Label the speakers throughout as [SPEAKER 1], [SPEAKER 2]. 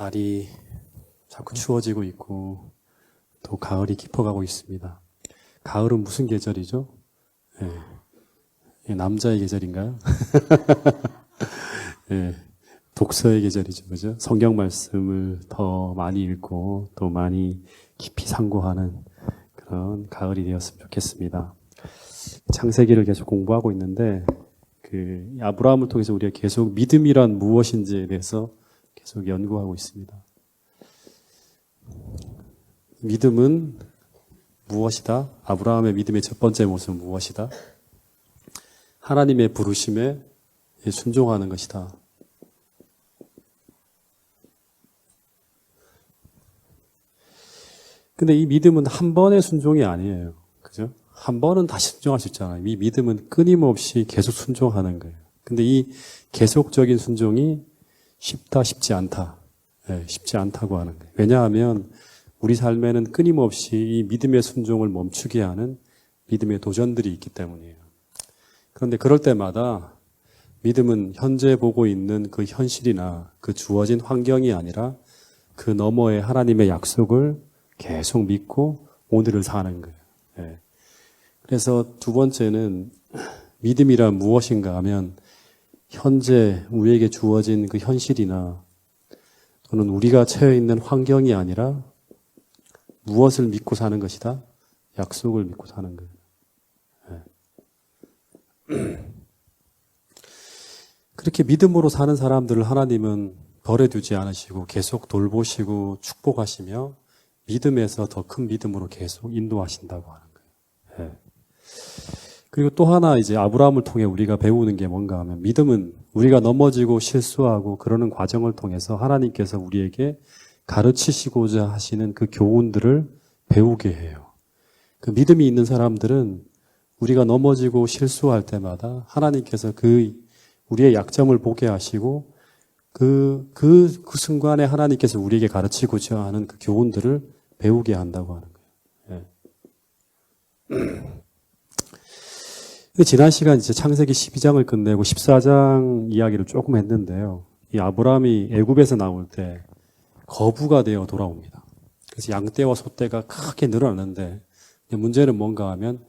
[SPEAKER 1] 날이 자꾸 추워지고 있고 또 가을이 깊어가고 있습니다. 가을은 무슨 계절이죠? 남자의 계절인가요? 독서의 계절이죠, 그죠? 성경 말씀을 더 많이 읽고 또 많이 깊이 상고하는 그런 가을이 되었으면 좋겠습니다. 창세기를 계속 공부하고 있는데 아브라함을 통해서 우리가 계속 믿음이란 무엇인지에 대해서 계속 연구하고 있습니다. 믿음은 무엇이다? 아브라함의 믿음의 첫 번째 모습은 무엇이다? 하나님의 부르심에 순종하는 것이다. 근데 이 믿음은 한 번의 순종이 아니에요. 그죠? 한 번은 다시 순종할 수 있잖아요. 이 믿음은 끊임없이 계속 순종하는 거예요. 근데 이 계속적인 순종이 쉽다, 쉽지 않다. 쉽지 않다고 하는 거예요. 왜냐하면 우리 삶에는 끊임없이 이 믿음의 순종을 멈추게 하는 믿음의 도전들이 있기 때문이에요. 그런데 그럴 때마다 믿음은 현재 보고 있는 그 현실이나 그 주어진 환경이 아니라 그 너머의 하나님의 약속을 계속 믿고 오늘을 사는 거예요. 그래서 두 번째는 믿음이란 무엇인가 하면 현재 우리에게 주어진 그 현실이나 또는 우리가 처해 있는 환경이 아니라 무엇을 믿고 사는 것이다? 약속을 믿고 사는 거예요. 그렇게 믿음으로 사는 사람들을 하나님은 버려두지 않으시고 계속 돌보시고 축복하시며 믿음에서 더 큰 믿음으로 계속 인도하신다고 하는 거예요. 그리고 또 하나 이제 아브라함을 통해 우리가 배우는 게 뭔가 하면 믿음은 우리가 넘어지고 실수하고 그러는 과정을 통해서 하나님께서 우리에게 가르치시고자 하시는 그 교훈들을 배우게 해요. 그 믿음이 있는 사람들은 우리가 넘어지고 실수할 때마다 하나님께서 우리의 약점을 보게 하시고 그 순간에 하나님께서 우리에게 가르치고자 하는 그 교훈들을 배우게 한다고 하는 거예요. 지난 시간 이제 창세기 12장을 끝내고 14장 이야기를 조금 했는데요. 이 아브라함이 애굽에서 나올 때 거부가 되어 돌아옵니다. 그래서 양떼와 소떼가 크게 늘어났는데 문제는 뭔가 하면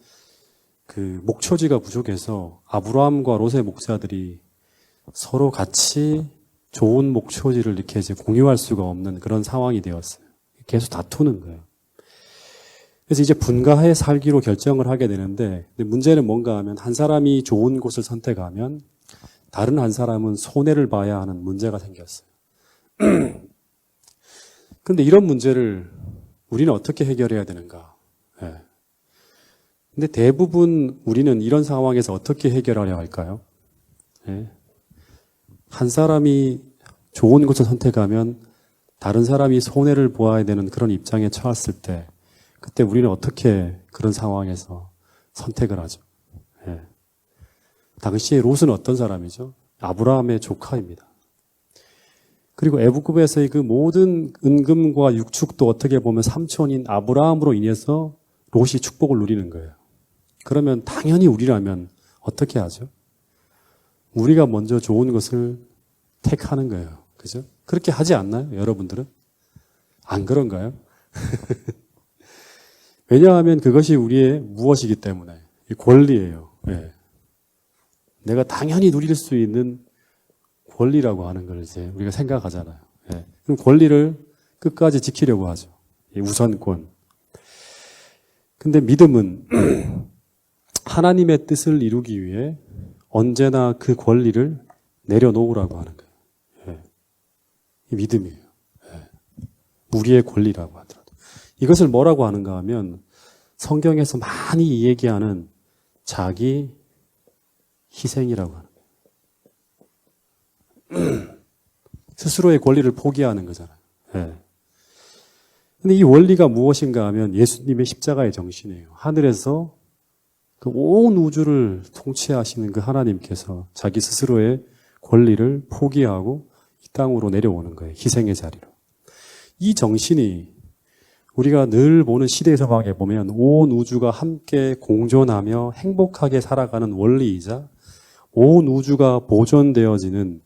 [SPEAKER 1] 그 목초지가 부족해서 아브라함과 롯의 목자들이 서로 같이 좋은 목초지를 이렇게 이제 공유할 수가 없는 그런 상황이 되었어요. 계속 다투는 거예요. 그래서 이제 분가해 살기로 결정을 하게 되는데 문제는 뭔가 하면 한 사람이 좋은 곳을 선택하면 다른 한 사람은 손해를 봐야 하는 문제가 생겼어요. 그런데 이런 문제를 우리는 어떻게 해결해야 되는가? 근데 대부분 우리는 이런 상황에서 어떻게 해결하려 할까요? 한 사람이 좋은 곳을 선택하면 다른 사람이 손해를 보아야 되는 그런 입장에 처했을 때 그때 우리는 어떻게 그런 상황에서 선택을 하죠? 당시에 롯은 어떤 사람이죠? 아브라함의 조카입니다. 그리고 애굽에서의 그 모든 은금과 육축도 어떻게 보면 삼촌인 아브라함으로 인해서 롯이 축복을 누리는 거예요. 그러면 당연히 우리라면 어떻게 하죠? 우리가 먼저 좋은 것을 택하는 거예요. 그죠? 그렇게 하지 않나요? 여러분들은? 안 그런가요? 왜냐하면 그것이 우리의 무엇이기 때문에 권리예요. 내가 당연히 누릴 수 있는 권리라고 하는 걸 이제 우리가 생각하잖아요. 그럼 권리를 끝까지 지키려고 하죠. 우선권. 근데 믿음은 하나님의 뜻을 이루기 위해 언제나 그 권리를 내려놓으라고 하는 거예요. 이 믿음이에요. 우리의 권리라고 하더라도. 이것을 뭐라고 하는가 하면 성경에서 많이 얘기하는 자기 희생이라고 하는 거예요. 스스로의 권리를 포기하는 거잖아요. 근데 이 원리가 무엇인가 하면 예수님의 십자가의 정신이에요. 하늘에서 그 온 우주를 통치하시는 그 하나님께서 자기 스스로의 권리를 포기하고 이 땅으로 내려오는 거예요. 희생의 자리로. 이 정신이 우리가 늘 보는 시대 서방에 보면 온 우주가 함께 공존하며 행복하게 살아가는 원리이자 온 우주가 보존되어지는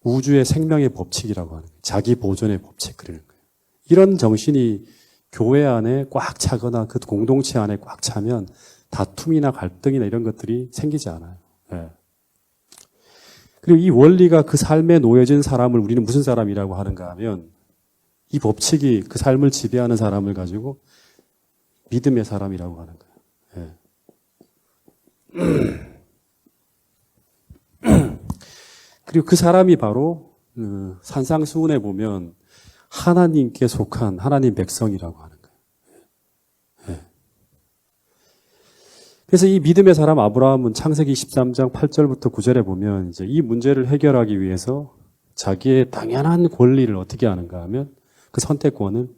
[SPEAKER 1] 우주의 생명의 법칙이라고 하는 거예요. 자기 보존의 법칙 그리는 거예요. 이런 정신이 교회 안에 꽉 차거나 그 공동체 안에 꽉 차면 다툼이나 갈등이나 이런 것들이 생기지 않아요. 예. 그리고 이 원리가 그 삶에 놓여진 사람을 우리는 무슨 사람이라고 하는가 하면 이 법칙이 그 삶을 지배하는 사람을 가지고 믿음의 사람이라고 하는 거예요. 예. 그리고 그 사람이 바로 산상수훈에 보면 하나님께 속한 하나님 백성이라고 하는 거예요. 예. 그래서 이 믿음의 사람 아브라함은 창세기 13장 8절부터 9절에 보면 이제 이 문제를 해결하기 위해서 자기의 당연한 권리를 어떻게 하는가 하면 그 선택권을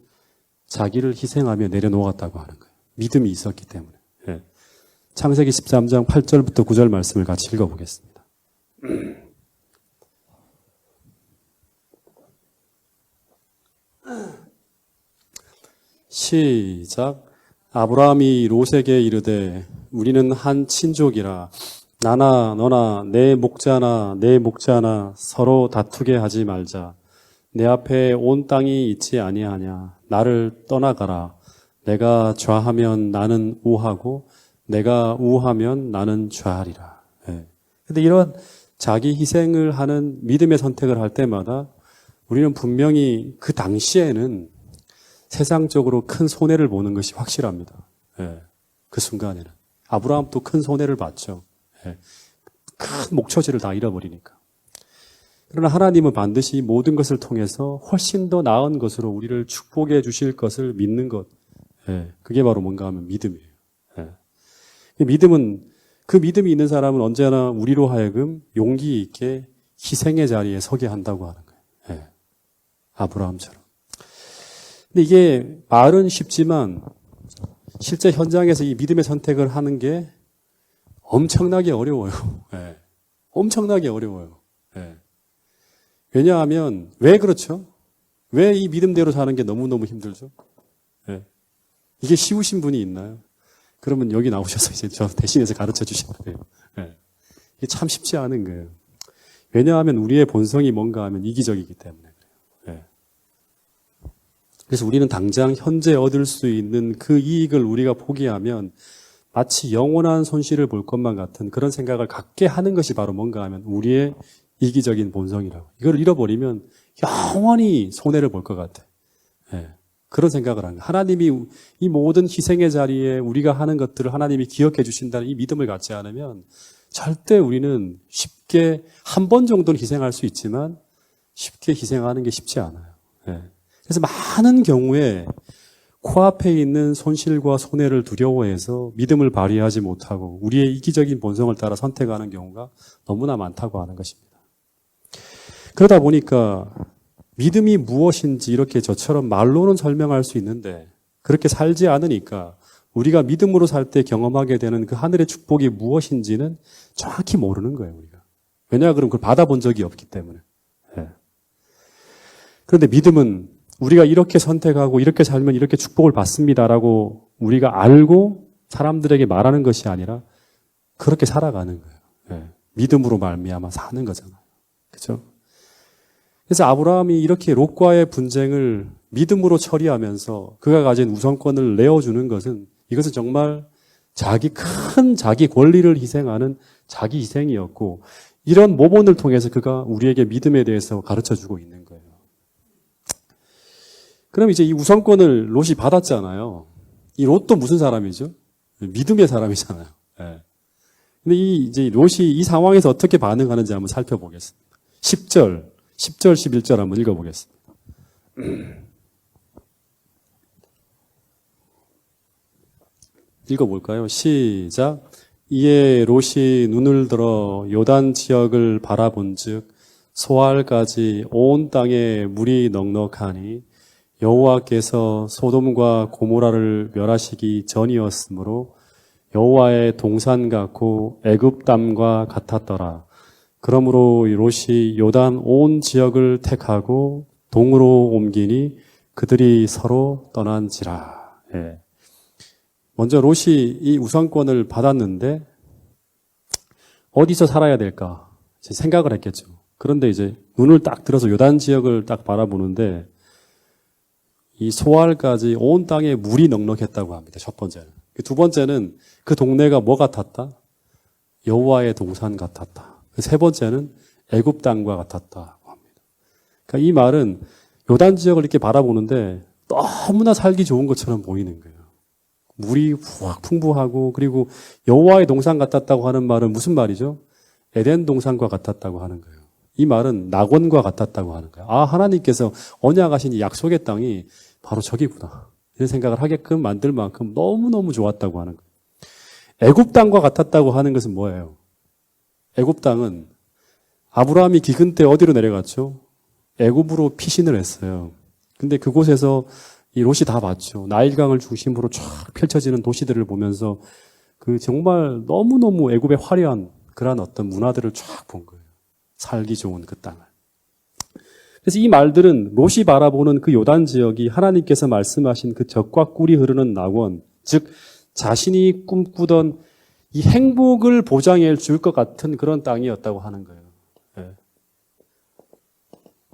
[SPEAKER 1] 자기를 희생하며 내려놓았다고 하는 거예요. 믿음이 있었기 때문에. 예. 창세기 13장 8절부터 9절 말씀을 같이 읽어보겠습니다. 시작. 아브라함이 롯에게 이르되 우리는 한 친족이라 나나 너나 내 목자나 내 목자나 서로 다투게 하지 말자. 내 앞에 온 땅이 있지 아니하냐. 나를 떠나가라. 내가 좌하면 나는 우하고 내가 우하면 나는 좌하리라. 예. 근데 이런 자기 희생을 하는 믿음의 선택을 할 때마다 우리는 분명히 그 당시에는 세상적으로 큰 손해를 보는 것이 확실합니다. 예. 그 순간에는. 아브라함도 큰 손해를 봤죠. 예. 큰 목초지를 다 잃어버리니까. 그러나 하나님은 반드시 모든 것을 통해서 훨씬 더 나은 것으로 우리를 축복해 주실 것을 믿는 것. 예. 그게 바로 뭔가 하면 믿음이에요. 예. 믿음은, 그 믿음이 있는 사람은 언제나 우리로 하여금 용기 있게 희생의 자리에 서게 한다고 하는 거예요. 예. 아브라함처럼. 근데 이게 말은 쉽지만 실제 현장에서 이 믿음의 선택을 하는 게 엄청나게 어려워요. 예. 엄청나게 어려워요. 예. 왜냐하면 왜 그렇죠? 왜 이 믿음대로 사는 게 너무너무 힘들죠? 예. 이게 쉬우신 분이 있나요? 그러면 여기 나오셔서 이제 저 대신해서 가르쳐 주시면 돼요. 예. 이게 참 쉽지 않은 거예요. 왜냐하면 우리의 본성이 뭔가 하면 이기적이기 때문에 그래요. 예. 그래서 우리는 당장 현재 얻을 수 있는 그 이익을 우리가 포기하면 마치 영원한 손실을 볼 것만 같은 그런 생각을 갖게 하는 것이 바로 뭔가 하면 우리의 이기적인 본성이라고. 이걸 잃어버리면 영원히 손해를 볼 것 같아. 예. 그런 생각을 하는 거예요. 하나님이 이 모든 희생의 자리에 우리가 하는 것들을 하나님이 기억해 주신다는 이 믿음을 갖지 않으면 절대 우리는 쉽게 한 번 정도는 희생할 수 있지만 쉽게 희생하는 게 쉽지 않아요. 예. 그래서 많은 경우에 코앞에 있는 손실과 손해를 두려워해서 믿음을 발휘하지 못하고 우리의 이기적인 본성을 따라 선택하는 경우가 너무나 많다고 하는 것입니다. 그러다 보니까 믿음이 무엇인지 이렇게 저처럼 말로는 설명할 수 있는데 그렇게 살지 않으니까 우리가 믿음으로 살 때 경험하게 되는 그 하늘의 축복이 무엇인지는 정확히 모르는 거예요, 우리가. 왜냐, 그럼 그걸 받아본 적이 없기 때문에. 예. 그런데 믿음은 우리가 이렇게 선택하고 이렇게 살면 이렇게 축복을 받습니다라고 우리가 알고 사람들에게 말하는 것이 아니라 그렇게 살아가는 거예요. 예. 믿음으로 말미암아 사는 거잖아요. 그렇죠? 그래서 아브라함이 이렇게 롯과의 분쟁을 믿음으로 처리하면서 그가 가진 우선권을 내어주는 것은 이것은 정말 자기 권리를 희생하는 자기 희생이었고 이런 모본을 통해서 그가 우리에게 믿음에 대해서 가르쳐주고 있는 거예요. 그럼 이제 이 우선권을 롯이 받았잖아요. 이 롯도 무슨 사람이죠? 믿음의 사람이잖아요. 예. 근데 이제 롯이 이 상황에서 어떻게 반응하는지 한번 살펴보겠습니다. 10절, 11절 한번 읽어보겠습니다. 읽어볼까요? 시작. 이에 롯이 눈을 들어 요단 지역을 바라본즉 소알까지 온 땅에 물이 넉넉하니 여호와께서 소돔과 고모라를 멸하시기 전이었으므로 여호와의 동산 같고 애굽 땅과 같았더라. 그러므로 롯이 요단 온 지역을 택하고 동으로 옮기니 그들이 서로 떠난지라. 예. 먼저 롯이 이 우선권을 받았는데 어디서 살아야 될까 생각을 했겠죠. 그런데 이제 눈을 딱 들어서 요단 지역을 딱 바라보는데 이 소알까지 온 땅에 물이 넉넉했다고 합니다. 첫 번째는. 두 번째는 그 동네가 뭐 같았다? 여호와의 동산 같았다. 세 번째는 애굽 땅과 같았다고 합니다. 그러니까 이 말은 요단 지역을 이렇게 바라보는데 너무나 살기 좋은 것처럼 보이는 거예요. 물이 후악 풍부하고 그리고 여호와의 동산 같았다고 하는 말은 무슨 말이죠? 에덴 동산과 같았다고 하는 거예요. 이 말은 낙원과 같았다고 하는 거예요. 아, 하나님께서 언약하신 이 약속의 땅이 바로 저기구나. 이런 생각을 하게끔 만들 만큼 너무너무 좋았다고 하는 거예요. 애굽 땅과 같았다고 하는 것은 뭐예요? 애굽 땅은 아브라함이 기근 때 어디로 내려갔죠? 애굽으로 피신을 했어요. 근데 그곳에서 이 롯이 다 봤죠. 나일강을 중심으로 쫙 펼쳐지는 도시들을 보면서 그 정말 너무너무 애굽의 화려한 그런 어떤 문화들을 쫙 본 거예요. 살기 좋은 그 땅을. 그래서 이 말들은 롯이 바라보는 그 요단 지역이 하나님께서 말씀하신 그 젖과 꿀이 흐르는 낙원, 즉 자신이 꿈꾸던 이 행복을 보장해 줄 것 같은 그런 땅이었다고 하는 거예요. 네.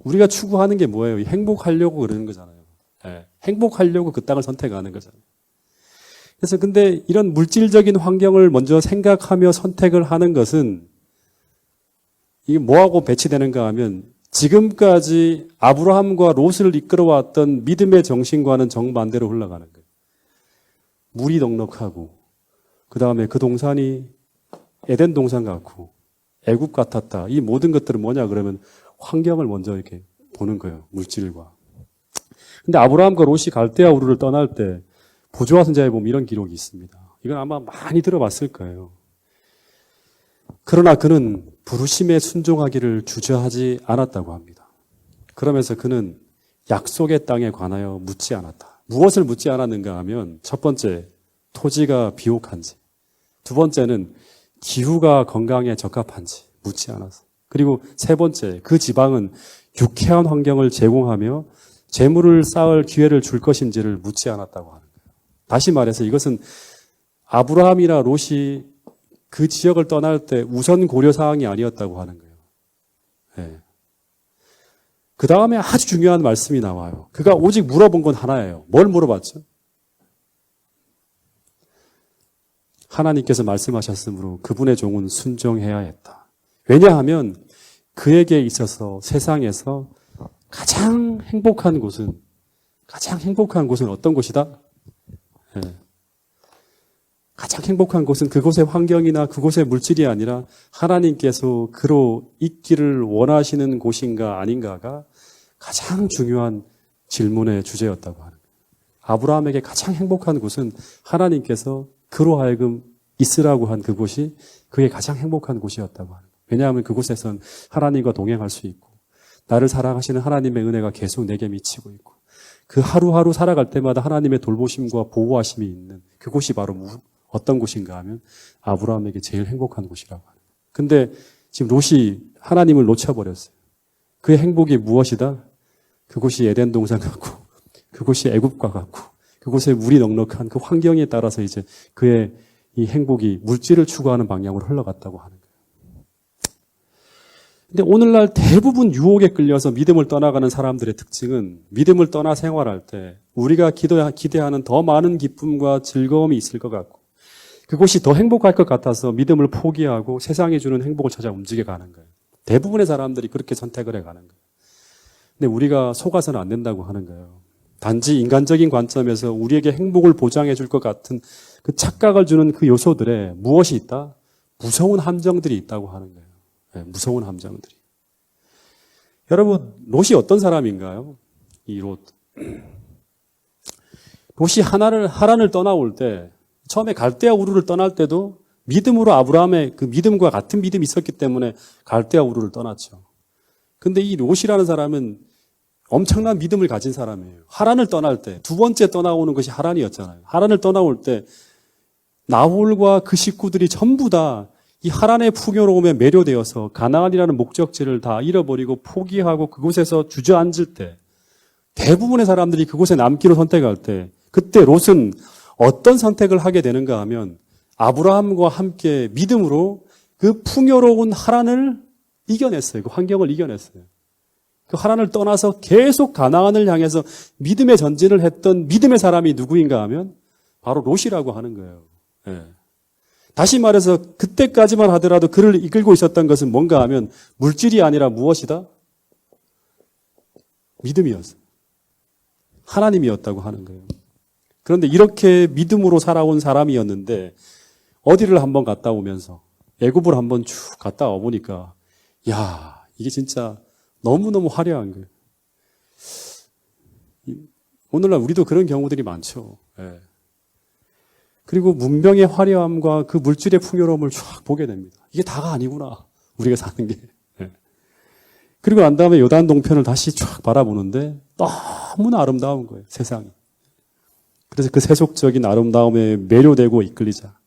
[SPEAKER 1] 우리가 추구하는 게 뭐예요? 행복하려고 그러는 거잖아요. 네. 행복하려고 그 땅을 선택하는 거잖아요. 그래서 근데 이런 물질적인 환경을 먼저 생각하며 선택을 하는 것은 이게 뭐하고 배치되는가 하면 지금까지 아브라함과 롯을 이끌어왔던 믿음의 정신과는 정반대로 흘러가는 거예요. 물이 넉넉하고 그 다음에 그 동산이 에덴 동산 같고 애굽 같았다. 이 모든 것들은 뭐냐 그러면 환경을 먼저 이렇게 보는 거예요. 물질과. 근데 아브라함과 롯이 갈대아 우르를 떠날 때 보조와 선자에 보면 이런 기록이 있습니다. 이건 아마 많이 들어봤을 거예요. 그러나 그는 부르심에 순종하기를 주저하지 않았다고 합니다. 그러면서 그는 약속의 땅에 관하여 묻지 않았다. 무엇을 묻지 않았는가 하면 첫 번째, 토지가 비옥한지. 두 번째는 기후가 건강에 적합한지 묻지 않았어. 그리고 세 번째, 그 지방은 유쾌한 환경을 제공하며 재물을 쌓을 기회를 줄 것인지를 묻지 않았다고 하는 거예요. 다시 말해서 이것은 아브라함이나 롯이 그 지역을 떠날 때 우선 고려 사항이 아니었다고 하는 거예요. 네. 그 다음에 아주 중요한 말씀이 나와요. 그가 오직 물어본 건 하나예요. 뭘 물어봤죠? 하나님께서 말씀하셨으므로 그분의 종은 순종해야 했다. 왜냐하면 그에게 있어서 세상에서 가장 행복한 곳은 어떤 곳이다? 네. 가장 행복한 곳은 그곳의 환경이나 그곳의 물질이 아니라 하나님께서 그로 있기를 원하시는 곳인가 아닌가가 가장 중요한 질문의 주제였다고 하는 거예요. 아브라함에게 가장 행복한 곳은 하나님께서 그로 하여금 있으라고 한 그곳이 그의 가장 행복한 곳이었다고 하는 거예요. 왜냐하면 그곳에선 하나님과 동행할 수 있고 나를 사랑하시는 하나님의 은혜가 계속 내게 미치고 있고 그 하루하루 살아갈 때마다 하나님의 돌보심과 보호하심이 있는 그곳이 바로 어떤 곳인가 하면 아브라함에게 제일 행복한 곳이라고 하는 거예요. 근데 지금 롯이 하나님을 놓쳐버렸어요. 그의 행복이 무엇이다? 그곳이 에덴 동산 같고 그곳이 애굽과 같고 그곳에 물이 넉넉한 그 환경에 따라서 이제 그의 이 행복이 물질을 추구하는 방향으로 흘러갔다고 하는 거예요. 근데 오늘날 대부분 유혹에 끌려서 믿음을 떠나가는 사람들의 특징은 믿음을 떠나 생활할 때 우리가 기대하는 더 많은 기쁨과 즐거움이 있을 것 같고 그곳이 더 행복할 것 같아서 믿음을 포기하고 세상이 주는 행복을 찾아 움직여가는 거예요. 대부분의 사람들이 그렇게 선택을 해가는 거예요. 근데 우리가 속아서는 안 된다고 하는 거예요. 단지 인간적인 관점에서 우리에게 행복을 보장해 줄 것 같은 그 착각을 주는 그 요소들에 무엇이 있다? 무서운 함정들이 있다고 하는 거예요. 네, 무서운 함정들이. 여러분, 롯이 어떤 사람인가요? 이 롯. 롯이 하란을 떠나올 때 처음에 갈대아 우르를 떠날 때도 믿음으로 아브라함의 그 믿음과 같은 믿음이 있었기 때문에 갈대아 우르를 떠났죠. 근데 이 롯이라는 사람은 엄청난 믿음을 가진 사람이에요. 하란을 떠날 때 두 번째 떠나오는 것이 하란이었잖아요. 하란을 떠나올 때 나홀과 그 식구들이 전부 다 이 하란의 풍요로움에 매료되어서 가나안이라는 목적지를 다 잃어버리고 포기하고 그곳에서 주저앉을 때 대부분의 사람들이 그곳에 남기로 선택할 때 그때 롯은 어떤 선택을 하게 되는가 하면 아브라함과 함께 믿음으로 그 풍요로운 하란을 이겨냈어요. 그 환경을 이겨냈어요. 그 하나님을 떠나서 계속 가나안을 향해서 믿음의 전진을 했던 믿음의 사람이 누구인가 하면 바로 롯이라고 하는 거예요. 예. 다시 말해서 그때까지만 하더라도 그를 이끌고 있었던 것은 뭔가 하면 물질이 아니라 무엇이다? 믿음이었어요. 하나님이었다고 하는 거예요. 그런데 이렇게 믿음으로 살아온 사람이었는데 어디를 한번 갔다 오면서 애굽을 한번 쭉 갔다 와보니까 야, 이게 진짜 너무너무 화려한 거예요. 오늘날 우리도 그런 경우들이 많죠. 예. 그리고 문명의 화려함과 그 물질의 풍요로움을 쫙 보게 됩니다. 이게 다가 아니구나. 우리가 사는 게. 예. 그리고 난 다음에 요단 동편을 다시 쫙 바라보는데 너무나 아름다운 거예요. 세상이. 그래서 그 세속적인 아름다움에 매료되고 이끌리자.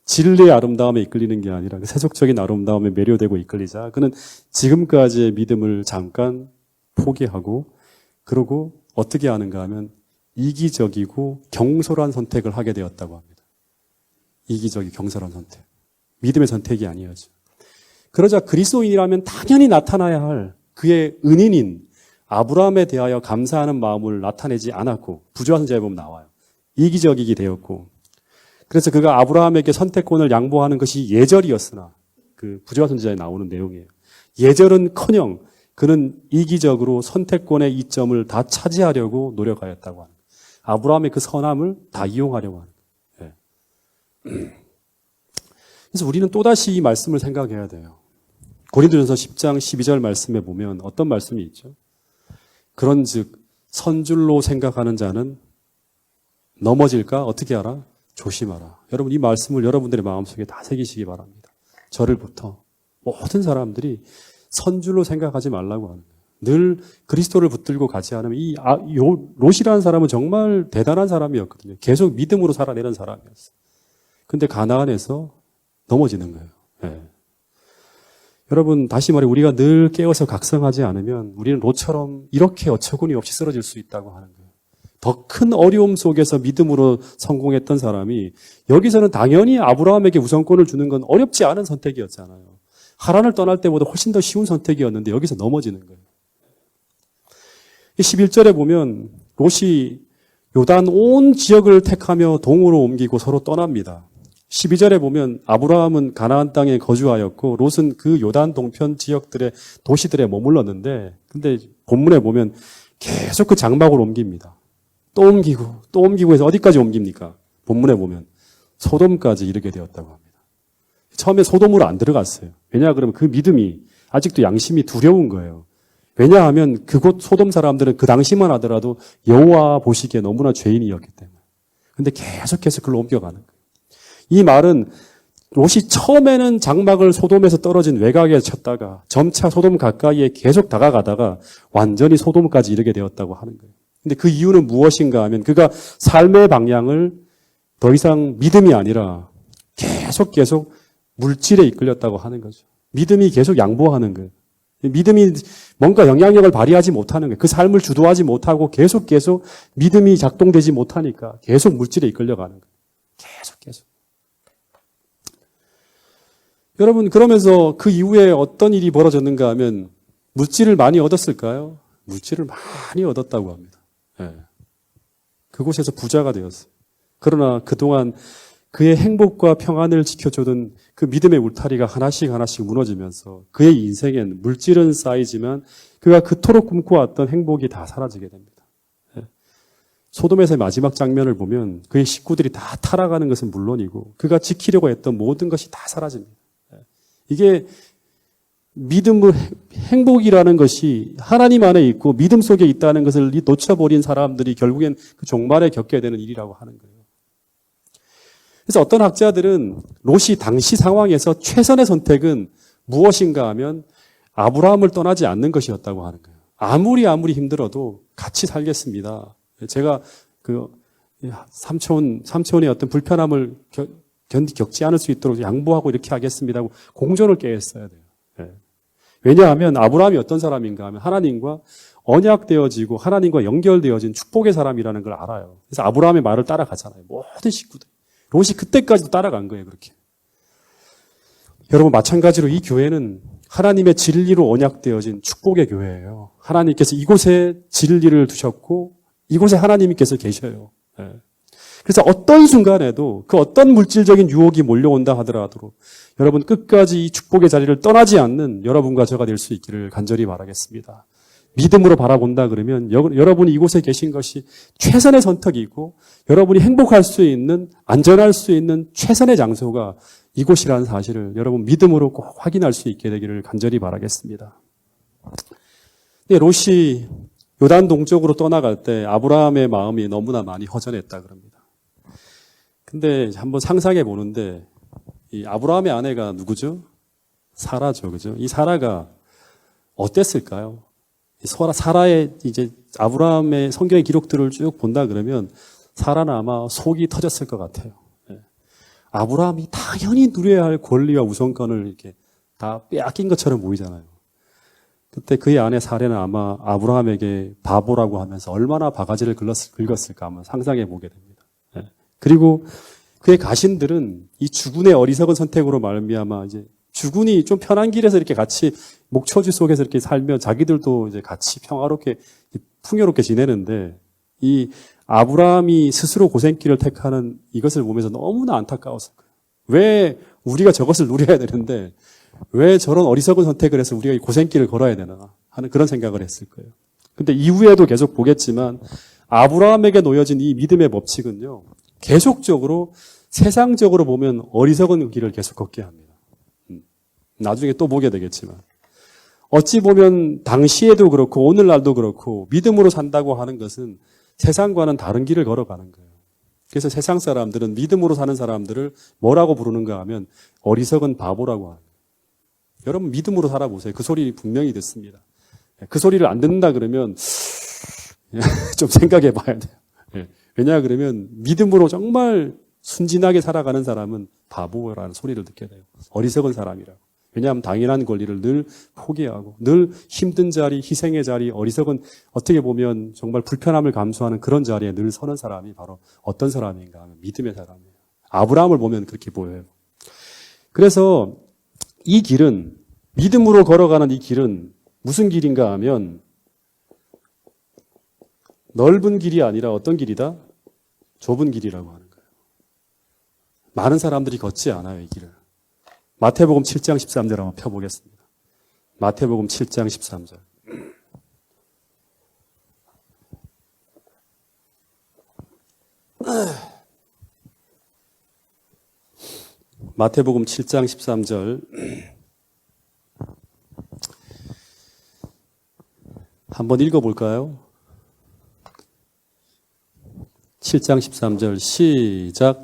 [SPEAKER 1] 진리의 아름다움에 이끌리는 게 아니라 그 세속적인 아름다움에 매료되고 이끌리자. 그는 지금까지의 믿음을 잠깐 포기하고 그러고 어떻게 하는가 하면 이기적이고 경솔한 선택을 하게 되었다고 합니다. 이기적이 경솔한 선택. 믿음의 선택이 아니었죠. 그러자 그리스도인이라면 당연히 나타나야 할 그의 은인인 아브라함에 대하여 감사하는 마음을 나타내지 않았고 부조한 자에 보면 나와요. 이기적이게 되었고 그래서 그가 아브라함에게 선택권을 양보하는 것이 예절이었으나 그 부조한 선지자에 나오는 내용이에요. 예절은커녕 그는 이기적으로 선택권의 이점을 다 차지하려고 노력하였다고 하는 거예요. 아브라함의 그 선함을 다 이용하려고 하는 거예요. 네. 그래서 우리는 또다시 이 말씀을 생각해야 돼요. 고린도전서 10장 12절 말씀에 보면 어떤 말씀이 있죠? 그런즉 선줄로 생각하는 자는 넘어질까? 어떻게 하라? 조심하라. 여러분 이 말씀을 여러분들의 마음속에 다 새기시기 바랍니다. 저를부터 모든 사람들이 선줄로 생각하지 말라고 하는 거예요. 늘 그리스도를 붙들고 가지 않으면 롯이라는 사람은 정말 대단한 사람이었거든요. 계속 믿음으로 살아내는 사람이었어요. 근데 가나안에서 넘어지는 거예요. 네. 여러분 다시 말해 우리가 늘 깨어서 각성하지 않으면 우리는 롯처럼 이렇게 어처구니 없이 쓰러질 수 있다고 하는 거예요. 더 큰 어려움 속에서 믿음으로 성공했던 사람이 여기서는 당연히 아브라함에게 우선권을 주는 건 어렵지 않은 선택이었잖아요. 하란을 떠날 때보다 훨씬 더 쉬운 선택이었는데 여기서 넘어지는 거예요. 11절에 보면 롯이 요단 온 지역을 택하며 동으로 옮기고 서로 떠납니다. 12절에 보면 아브라함은 가나안 땅에 거주하였고 롯은 그 요단 동편 지역들의 도시들에 머물렀는데 근데 본문에 보면 계속 그 장막을 옮깁니다. 또 옮기고 해서 어디까지 옮깁니까? 본문에 보면 소돔까지 이르게 되었다고 합니다. 처음에 소돔으로 안 들어갔어요. 왜냐 그러면 그 믿음이 아직도 양심이 두려운 거예요. 왜냐하면 그곳 소돔 사람들은 그 당시만 하더라도 여호와 보시기에 너무나 죄인이었기 때문에. 근데 계속해서 그걸 옮겨가는 거예요. 이 말은 롯이 처음에는 장막을 소돔에서 떨어진 외곽에 쳤다가 점차 소돔 가까이에 계속 다가가다가 완전히 소돔까지 이르게 되었다고 하는 거예요. 근데 그 이유는 무엇인가 하면 그가 삶의 방향을 더 이상 믿음이 아니라 계속 물질에 이끌렸다고 하는 거죠. 믿음이 계속 양보하는 거예요. 믿음이 뭔가 영향력을 발휘하지 못하는 거예요. 그 삶을 주도하지 못하고 계속 믿음이 작동되지 못하니까 계속 물질에 이끌려가는 거예요. 계속. 여러분 그러면서 그 이후에 어떤 일이 벌어졌는가 하면 물질을 많이 얻었을까요? 물질을 많이 얻었다고 합니다. 네. 그곳에서 부자가 되었어요. 그러나 그동안 그의 행복과 평안을 지켜주던 그 믿음의 울타리가 하나씩 무너지면서 그의 인생엔 물질은 쌓이지만 그가 그토록 꿈꿔왔던 행복이 다 사라지게 됩니다. 네. 소돔에서의 마지막 장면을 보면 그의 식구들이 다 타락하는 것은 물론이고 그가 지키려고 했던 모든 것이 다 사라집니다. 네. 이게 믿음의 행복이라는 것이 하나님 안에 있고 믿음 속에 있다는 것을 놓쳐버린 사람들이 결국엔 그 종말에 겪게 되는 일이라고 하는 거예요. 그래서 어떤 학자들은 롯이 당시 상황에서 최선의 선택은 무엇인가 하면 아브라함을 떠나지 않는 것이었다고 하는 거예요. 아무리 힘들어도 같이 살겠습니다. 제가 그 삼촌의 어떤 불편함을 겪지 않을 수 있도록 양보하고 이렇게 하겠습니다 하고 공존을 깨했어야 돼요. 네. 왜냐하면 아브라함이 어떤 사람인가 하면 하나님과 언약되어지고 하나님과 연결되어진 축복의 사람이라는 걸 알아요. 그래서 아브라함의 말을 따라가잖아요. 모든 식구들. 롯이 그때까지도 따라간 거예요. 그렇게. 여러분 마찬가지로 이 교회는 하나님의 진리로 언약되어진 축복의 교회예요. 하나님께서 이곳에 진리를 두셨고 이곳에 하나님께서 계셔요. 예. 그래서 어떤 순간에도 그 어떤 물질적인 유혹이 몰려온다 하더라도 여러분 끝까지 이 축복의 자리를 떠나지 않는 여러분과 저가 될 수 있기를 간절히 바라겠습니다. 믿음으로 바라본다 그러면 여러분이 이곳에 계신 것이 최선의 선택이고 여러분이 행복할 수 있는, 안전할 수 있는 최선의 장소가 이곳이라는 사실을 여러분 믿음으로 꼭 확인할 수 있게 되기를 간절히 바라겠습니다. 롯이 요단 동쪽으로 떠나갈 때 아브라함의 마음이 너무나 많이 허전했다 그럽니다. 근데 한번 상상해 보는데 이 아브라함의 아내가 누구죠? 사라죠, 그죠? 이 사라가 어땠을까요? 사라의 이제 아브라함의 성경의 기록들을 쭉 본다 그러면 사라는 아마 속이 터졌을 것 같아요. 아브라함이 당연히 누려야 할 권리와 우선권을 이렇게 다 빼앗긴 것처럼 보이잖아요. 그때 그의 아내 사라는 아마 아브라함에게 바보라고 하면서 얼마나 바가지를 긁었을까 한번 상상해 보게 됩니다. 그리고 그의 가신들은 이 주군의 어리석은 선택으로 말미암아 이제 주군이 좀 편한 길에서 이렇게 같이 목초지 속에서 이렇게 살면 자기들도 이제 같이 평화롭게 풍요롭게 지내는데 이 아브라함이 스스로 고생길을 택하는 이것을 보면서 너무나 안타까웠을 거예요. 왜 우리가 저것을 누려야 되는데 왜 저런 어리석은 선택을 해서 우리가 이 고생길을 걸어야 되나 하는 그런 생각을 했을 거예요. 근데 이후에도 계속 보겠지만 아브라함에게 놓여진 이 믿음의 법칙은요. 계속적으로 세상적으로 보면 어리석은 길을 계속 걷게 합니다. 나중에 또 보게 되겠지만 어찌 보면 당시에도 그렇고 오늘날도 그렇고 믿음으로 산다고 하는 것은 세상과는 다른 길을 걸어가는 거예요. 그래서 세상 사람들은 믿음으로 사는 사람들을 뭐라고 부르는가 하면 어리석은 바보라고 하는 거예요. 여러분 믿음으로 살아보세요. 그 소리 분명히 듣습니다. 그 소리를 안 듣는다 그러면 좀 생각해 봐야 돼요. 왜냐 그러면 믿음으로 정말 순진하게 살아가는 사람은 바보라는 소리를 듣게 돼요. 어리석은 사람이라고. 왜냐하면 당연한 권리를 늘 포기하고 늘 힘든 자리, 희생의 자리, 어리석은 어떻게 보면 정말 불편함을 감수하는 그런 자리에 늘 서는 사람이 바로 어떤 사람인가 하면 믿음의 사람이에요. 아브라함을 보면 그렇게 보여요. 그래서 이 길은 믿음으로 걸어가는 이 길은 무슨 길인가 하면 넓은 길이 아니라 어떤 길이다? 좁은 길이라고 하는 거예요. 많은 사람들이 걷지 않아요, 이 길을. 마태복음 7장 13절 한번 펴보겠습니다. 마태복음 7장 13절. 마태복음 7장 13절. 한번 읽어볼까요? 7장 13절 시작.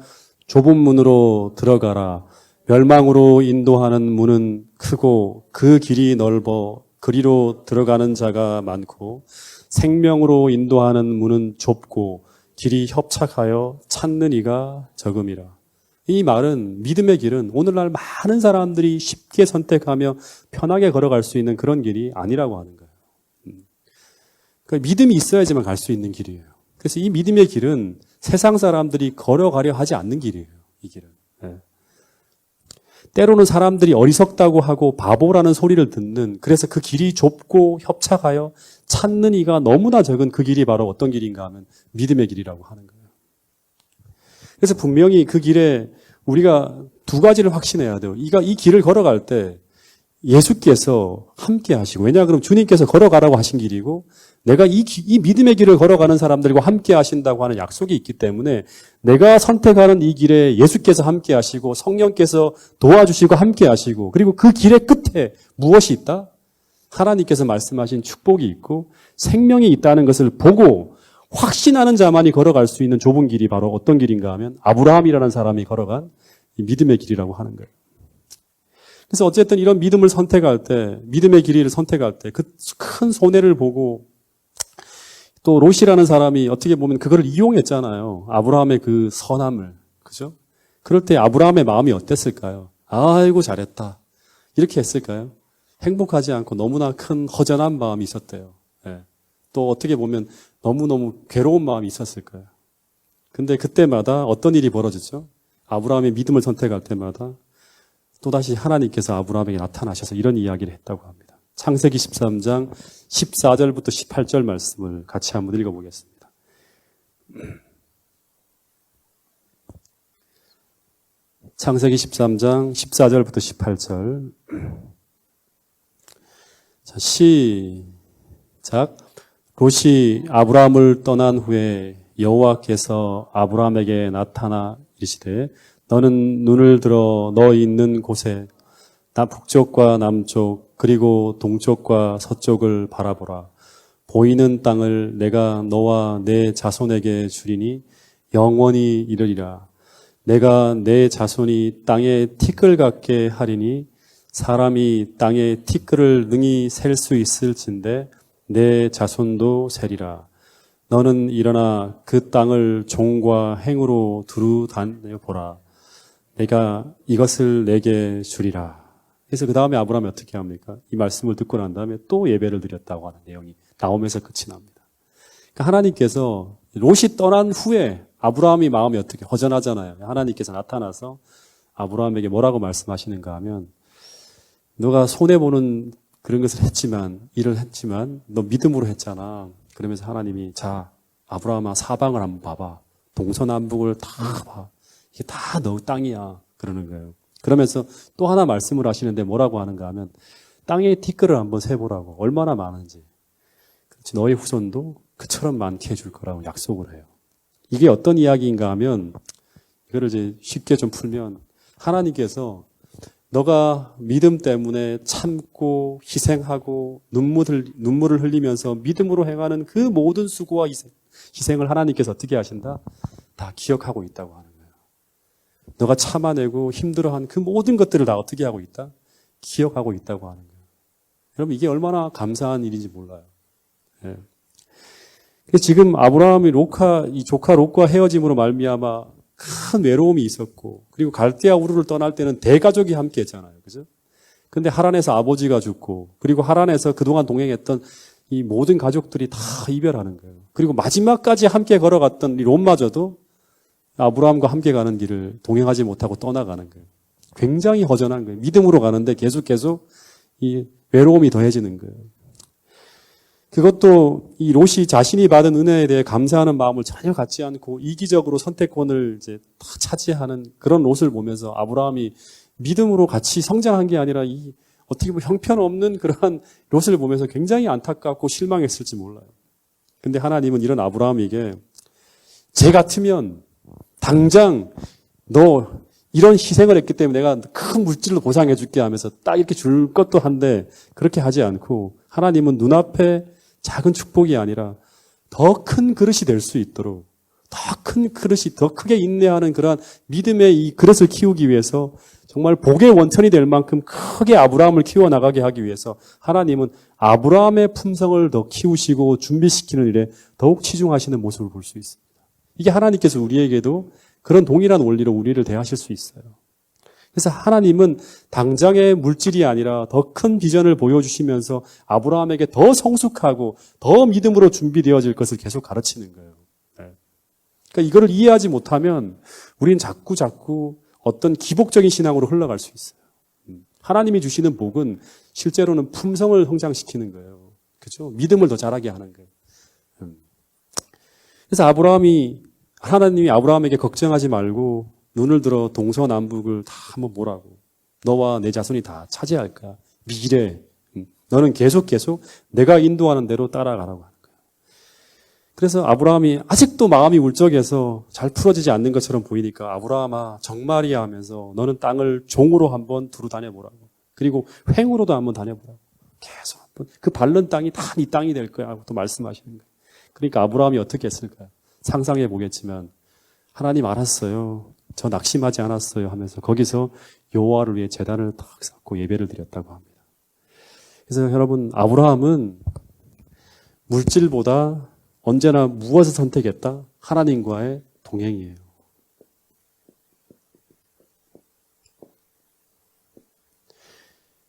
[SPEAKER 1] 좁은 문으로 들어가라. 멸망으로 인도하는 문은 크고 그 길이 넓어 그리로 들어가는 자가 많고 생명으로 인도하는 문은 좁고 길이 협착하여 찾는 이가 적음이라. 이 말은 믿음의 길은 오늘날 많은 사람들이 쉽게 선택하며 편하게 걸어갈 수 있는 그런 길이 아니라고 하는 거예요. 그러니까 믿음이 있어야지만 갈 수 있는 길이에요. 그래서 이 믿음의 길은 세상 사람들이 걸어가려 하지 않는 길이에요. 이 길은. 때로는 사람들이 어리석다고 하고 바보라는 소리를 듣는, 그래서 그 길이 좁고 협착하여 찾는 이가 너무나 적은 그 길이 바로 어떤 길인가 하면 믿음의 길이라고 하는 거예요. 그래서 분명히 그 길에 우리가 두 가지를 확신해야 돼요. 이 길을 걸어갈 때 예수께서 함께 하시고, 왜냐 그럼 주님께서 걸어가라고 하신 길이고 내가 이 믿음의 길을 걸어가는 사람들과 함께 하신다고 하는 약속이 있기 때문에 내가 선택하는 이 길에 예수께서 함께 하시고 성령께서 도와주시고 함께 하시고, 그리고 그 길의 끝에 무엇이 있다? 하나님께서 말씀하신 축복이 있고 생명이 있다는 것을 보고 확신하는 자만이 걸어갈 수 있는 좁은 길이 바로 어떤 길인가 하면 아브라함이라는 사람이 걸어간 이 믿음의 길이라고 하는 거예요. 그래서 어쨌든 이런 믿음을 선택할 때, 믿음의 길이를 선택할 때 그 큰 손해를 보고 또 롯이라는 사람이 어떻게 보면 그거를 이용했잖아요. 아브라함의 그 선함을. 그죠? 그럴 때 아브라함의 마음이 어땠을까요? 아이고 잘했다. 이렇게 했을까요? 행복하지 않고 너무나 큰 허전한 마음이 있었대요. 네. 또 어떻게 보면 너무너무 괴로운 마음이 있었을 거예요. 근데 그때마다 어떤 일이 벌어졌죠? 아브라함의 믿음을 선택할 때마다 또다시 하나님께서 아브라함에게 나타나셔서 이런 이야기를 했다고 합니다. 창세기 13장 14절부터 18절 말씀을 같이 한번 읽어보겠습니다. 창세기 13장 14절부터 18절. 자, 시작. 롯이 아브라함을 떠난 후에 여호와께서 아브라함에게 나타나 이르시되 너는 눈을 들어 너 있는 곳에 북쪽과 남쪽 그리고 동쪽과 서쪽을 바라보라. 보이는 땅을 내가 너와 내 자손에게 주리니 영원히 이르리라. 내가 내 자손이 땅에 티끌 같게 하리니 사람이 땅에 티끌을 능히 셀 수 있을진데 내 자손도 세리라. 너는 일어나 그 땅을 종과 행으로 두루 다녀 보라. 내가 이것을 내게 주리라. 그래서 그 다음에 아브라함이 어떻게 합니까? 이 말씀을 듣고 난 다음에 또 예배를 드렸다고 하는 내용이 나오면서 끝이 납니다. 그러니까 하나님께서 롯이 떠난 후에 아브라함이 마음이 어떻게 허전하잖아요. 하나님께서 나타나서 아브라함에게 뭐라고 말씀하시는가 하면 너가 손해보는 그런 것을 했지만 일을 했지만 너 믿음으로 했잖아. 그러면서 하나님이 자 아브라함아 사방을 한번 봐봐. 동서남북을 다 봐. 이게 다 너 땅이야. 그러는 거예요. 그러면서 또 하나 말씀을 하시는데 뭐라고 하는가 하면 땅의 티끌을 한번 세보라고. 얼마나 많은지. 그렇지 너의 후손도 그처럼 많게 해줄 거라고 약속을 해요. 이게 어떤 이야기인가 하면 이거를 이제 쉽게 좀 풀면 하나님께서 너가 믿음 때문에 참고 희생하고 눈물을 흘리면서 믿음으로 행하는 그 모든 수고와 희생을 하나님께서 어떻게 하신다? 다 기억하고 있다고 하는 거예요. 너가 참아내고 힘들어한 그 모든 것들을 다 어떻게 하고 있다? 기억하고 있다고 하는 거예요. 여러분 이게 얼마나 감사한 일인지 몰라요. 예. 지금 아브라함이 이 조카 롯과 헤어짐으로 말미암아 큰 외로움이 있었고 그리고 갈대아 우르를 떠날 때는 대가족이 함께 했잖아요. 그죠? 근데 하란에서 아버지가 죽고 그리고 하란에서 그동안 동행했던 이 모든 가족들이 다 이별하는 거예요. 그리고 마지막까지 함께 걸어갔던 이 롯마저도 아브라함과 함께 가는 길을 동행하지 못하고 떠나가는 거예요. 굉장히 허전한 거예요. 믿음으로 가는데 계속 이 외로움이 더해지는 거예요. 그것도 이 롯이 자신이 받은 은혜에 대해 감사하는 마음을 전혀 갖지 않고 이기적으로 선택권을 이제 다 차지하는 그런 롯을 보면서 아브라함이 믿음으로 같이 성장한 게 아니라 이 어떻게 보면 형편없는 그러한 롯을 보면서 굉장히 안타깝고 실망했을지 몰라요. 근데 하나님은 이런 아브라함에게 제 같으면 당장 너 이런 희생을 했기 때문에 내가 큰 물질로 보상해 줄게 하면서 딱 이렇게 줄 것도 한데 그렇게 하지 않고 하나님은 눈앞에 작은 축복이 아니라 더 큰 그릇이 될 수 있도록 더 큰 그릇이 더 크게 인내하는 그러한 믿음의 이 그릇을 키우기 위해서 정말 복의 원천이 될 만큼 크게 아브라함을 키워나가게 하기 위해서 하나님은 아브라함의 품성을 더 키우시고 준비시키는 일에 더욱 치중하시는 모습을 볼 수 있습니다. 이게 하나님께서 우리에게도 그런 동일한 원리로 우리를 대하실 수 있어요. 그래서 하나님은 당장의 물질이 아니라 더 큰 비전을 보여주시면서 아브라함에게 더 성숙하고 더 믿음으로 준비되어질 것을 계속 가르치는 거예요. 그러니까 이거를 이해하지 못하면 우리는 자꾸 어떤 기복적인 신앙으로 흘러갈 수 있어요. 하나님이 주시는 복은 실제로는 품성을 성장시키는 거예요. 그렇죠? 믿음을 더 자라게 하는 거예요. 그래서 하나님이 아브라함에게 걱정하지 말고 눈을 들어 동서남북을 다 한번 보라고. 너와 내 자손이 다 차지할 거야. 미래. 너는 계속 내가 인도하는 대로 따라가라고 하는 거예요. 그래서 아브라함이 아직도 마음이 울적해서 잘 풀어지지 않는 것처럼 보이니까 아브라함아 정말이야 하면서 너는 땅을 종으로 한번 두루 다녀보라고. 그리고 횡으로도 한번 다녀보라고. 계속 한번 그 밟는 땅이 다 네 땅이 될 거야 하고 또 말씀하시는 거예요. 그러니까 아브라함이 어떻게 했을까요? 상상해 보겠지만 하나님 알았어요. 저 낙심하지 않았어요 하면서 거기서 여호와를 위해 제단을 탁 쌓고 예배를 드렸다고 합니다. 그래서 여러분 아브라함은 물질보다 언제나 무엇을 선택했다? 하나님과의 동행이에요.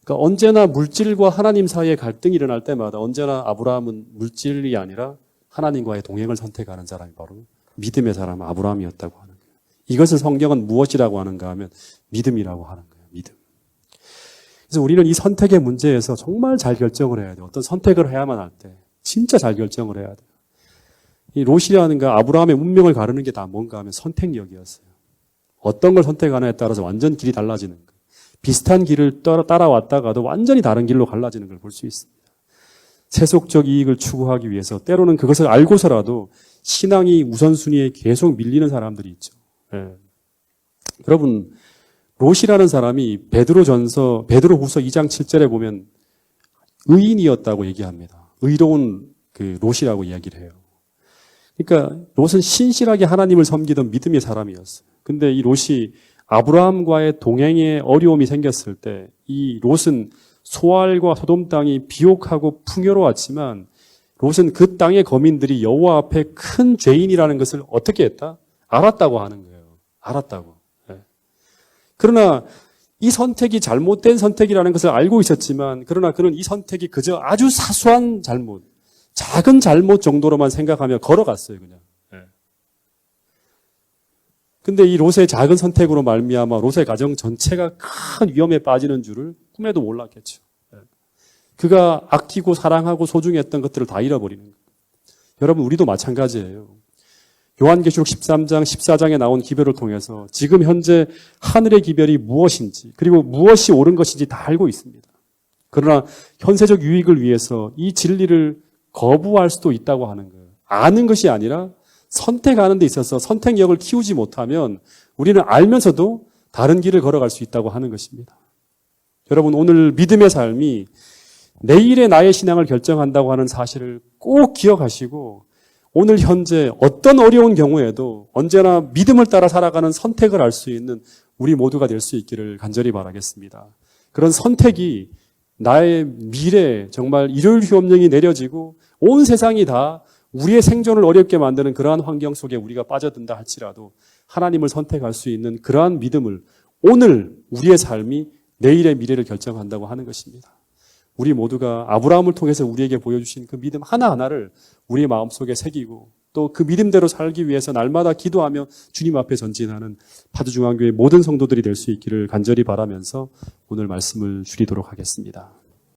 [SPEAKER 1] 그러니까 언제나 물질과 하나님 사이에 갈등이 일어날 때마다 언제나 아브라함은 물질이 아니라 하나님과의 동행을 선택하는 사람이 바로 믿음의 사람 아브라함이었다고 하는 거예요. 이것을 성경은 무엇이라고 하는가 하면 믿음이라고 하는 거예요. 믿음. 그래서 우리는 이 선택의 문제에서 정말 잘 결정을 해야 돼요. 어떤 선택을 해야만 할 때 진짜 잘 결정을 해야 돼요. 이 롯이라는 가 아브라함의 운명을 가르는 게 다 뭔가 하면 선택력이었어요. 어떤 걸 선택하느냐에 따라서 완전 길이 달라지는 거예요. 비슷한 길을 따라왔다가도 완전히 다른 길로 갈라지는 걸 볼 수 있습니다. 세속적 이익을 추구하기 위해서 때로는 그것을 알고서라도 신앙이 우선순위에 계속 밀리는 사람들이 있죠. 예. 여러분, 롯이라는 사람이 베드로후서 2장 7절에 보면 의인이었다고 얘기합니다. 의로운 그 롯이라고 이야기를 해요. 그러니까 롯은 신실하게 하나님을 섬기던 믿음의 사람이었어요. 근데 이 롯이 아브라함과의 동행에 어려움이 생겼을 때 이 롯은 소알과 소돔 땅이 비옥하고 풍요로웠지만 롯은 그 땅의 거민들이 여호와 앞에 큰 죄인이라는 것을 어떻게 했다? 알았다고 하는 거예요. 알았다고. 네. 그러나 이 선택이 잘못된 선택이라는 것을 알고 있었지만 그러나 그는 이 선택이 그저 아주 사소한 잘못, 작은 잘못 정도로만 생각하며 걸어갔어요. 그냥. 근데 이 롯의 작은 선택으로 말미암아 롯의 가정 전체가 큰 위험에 빠지는 줄을 꿈에도 몰랐겠죠. 그가 아끼고 사랑하고 소중했던 것들을 다 잃어버리는 거예요. 여러분, 우리도 마찬가지예요. 요한계시록 13장, 14장에 나온 기별을 통해서 지금 현재 하늘의 기별이 무엇인지 그리고 무엇이 옳은 것인지 다 알고 있습니다. 그러나 현세적 유익을 위해서 이 진리를 거부할 수도 있다고 하는 거예요. 아는 것이 아니라 선택하는 데 있어서 선택력을 키우지 못하면 우리는 알면서도 다른 길을 걸어갈 수 있다고 하는 것입니다. 여러분, 오늘 믿음의 삶이 내일의 나의 신앙을 결정한다고 하는 사실을 꼭 기억하시고 오늘 현재 어떤 어려운 경우에도 언제나 믿음을 따라 살아가는 선택을 할 수 있는 우리 모두가 될 수 있기를 간절히 바라겠습니다. 그런 선택이 나의 미래에 정말 일요일 휴업령이 내려지고 온 세상이 다 우리의 생존을 어렵게 만드는 그러한 환경 속에 우리가 빠져든다 할지라도 하나님을 선택할 수 있는 그러한 믿음을 오늘 우리의 삶이 내일의 미래를 결정한다고 하는 것입니다. 우리 모두가 아브라함을 통해서 우리에게 보여주신 그 믿음 하나하나를 우리의 마음속에 새기고 또 그 믿음대로 살기 위해서 날마다 기도하며 주님 앞에 전진하는 파주중앙교회 모든 성도들이 될 수 있기를 간절히 바라면서 오늘 말씀을 줄이도록 하겠습니다.